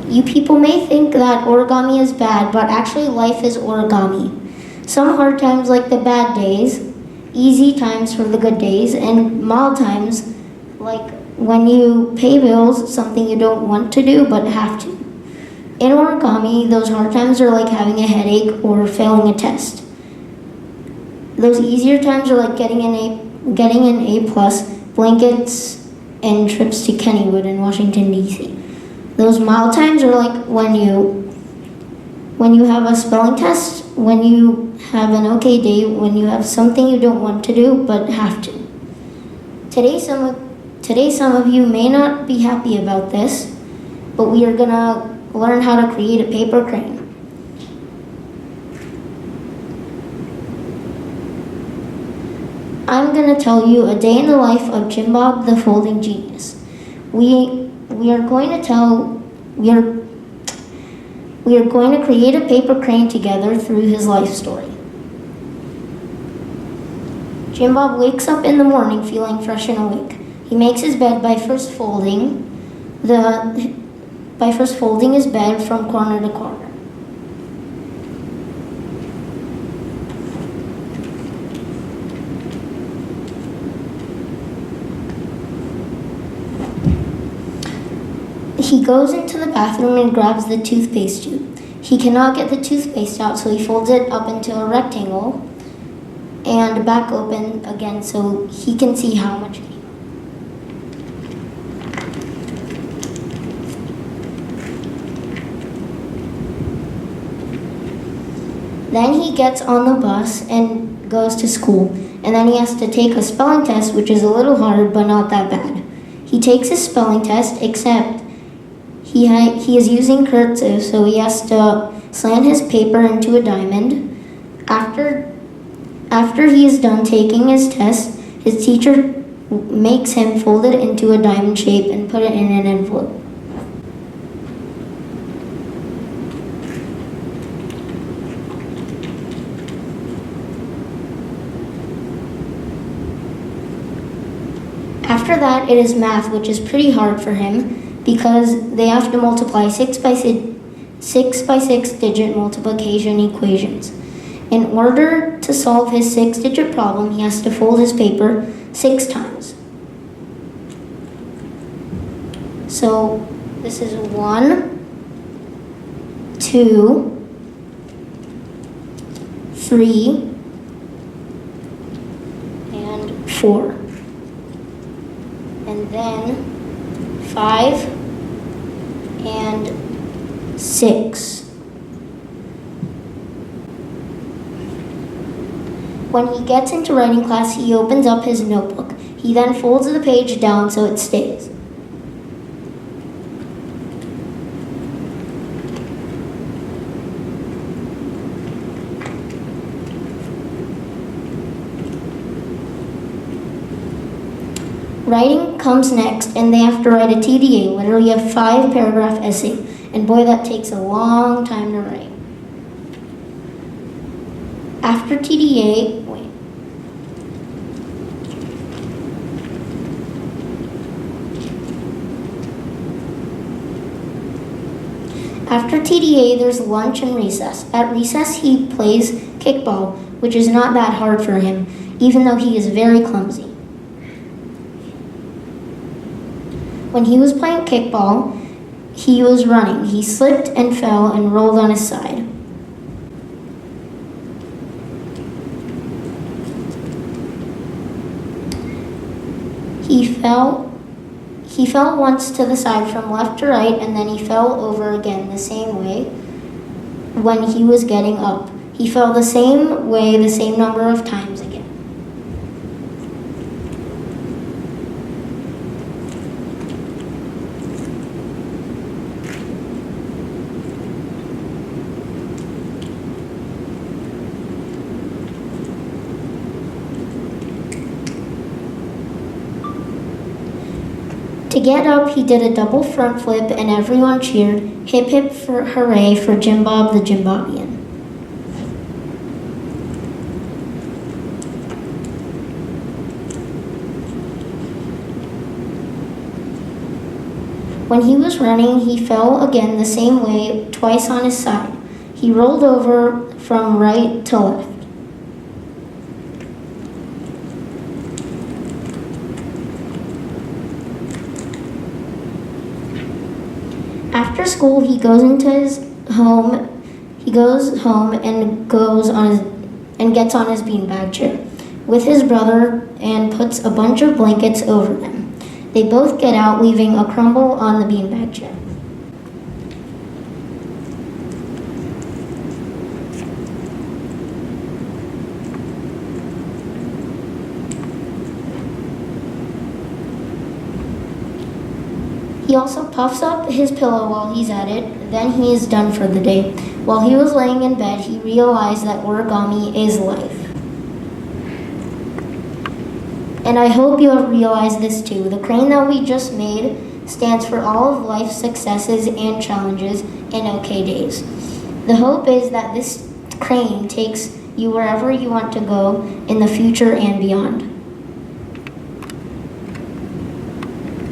You people may think that origami is bad, but actually life is origami. Some hard times like the bad days, easy times for the good days, and mild times like when you pay bills, something you don't want to do but have to. In origami, those hard times are like having a headache or failing a test. Those easier times are like getting an A plus, blankets, and trips to Kennywood in Washington, D.C. Those mild times are like when you have a spelling test, when you have an okay day, when you have something you don't want to do but have to. Today some of you may not be happy about this, but we are gonna learn how to create a paper crane. I'm gonna tell you a day in the life of Jim Bob the Folding Genius. We are going to create a paper crane together through his life story. Jim Bob wakes up in the morning feeling fresh and awake. He makes his bed by first folding his bed from corner to corner. He goes into the bathroom and grabs the toothpaste tube. He cannot get the toothpaste out, so he folds it up into a rectangle and back open again so he can see how much came out. Then he gets on the bus and goes to school, and then he has to take a spelling test, which is a little hard but not that bad. He takes his spelling test, except he is using cursive, so he has to slant his paper into a diamond. After he is done taking his test, his teacher makes him fold it into a diamond shape and put it in an envelope. After that, it is math, which is pretty hard for him because they have to multiply 6 by 6 digit multiplication equations. In order to solve his 6-digit problem, he has to fold his paper 6 times. So this is 1, 2, 3, and 4. And then 5 and 6. When he gets into writing class, he opens up his notebook. He then folds the page down so it stays. Writing comes next, and they have to write a TDA, literally a 5-paragraph essay. And boy, that takes a long time to write. After TDA, After TDA, there's lunch and recess. At recess, he plays kickball, which is not that hard for him, even though he is very clumsy. When he was playing kickball, he was running. He slipped and fell and rolled on his side. He fell once to the side from left to right, and then he fell over again the same way when he was getting up. He fell the same way the same number of times again. To get up, he did a double front flip and everyone cheered, hip hip for hooray for Jim Bob the Jimbobian. When he was running, he fell again the same way, twice on his side. He rolled over from right to left. After school, he goes home and gets on his beanbag chair with his brother and puts a bunch of blankets over them. They both get out, leaving a crumble on the beanbag chair. He also puffs up his pillow while he's at it, then he is done for the day. While he was laying in bed, he realized that origami is life. And I hope you have realized this too. The crane that we just made stands for all of life's successes and challenges and okay days. The hope is that this crane takes you wherever you want to go in the future and beyond.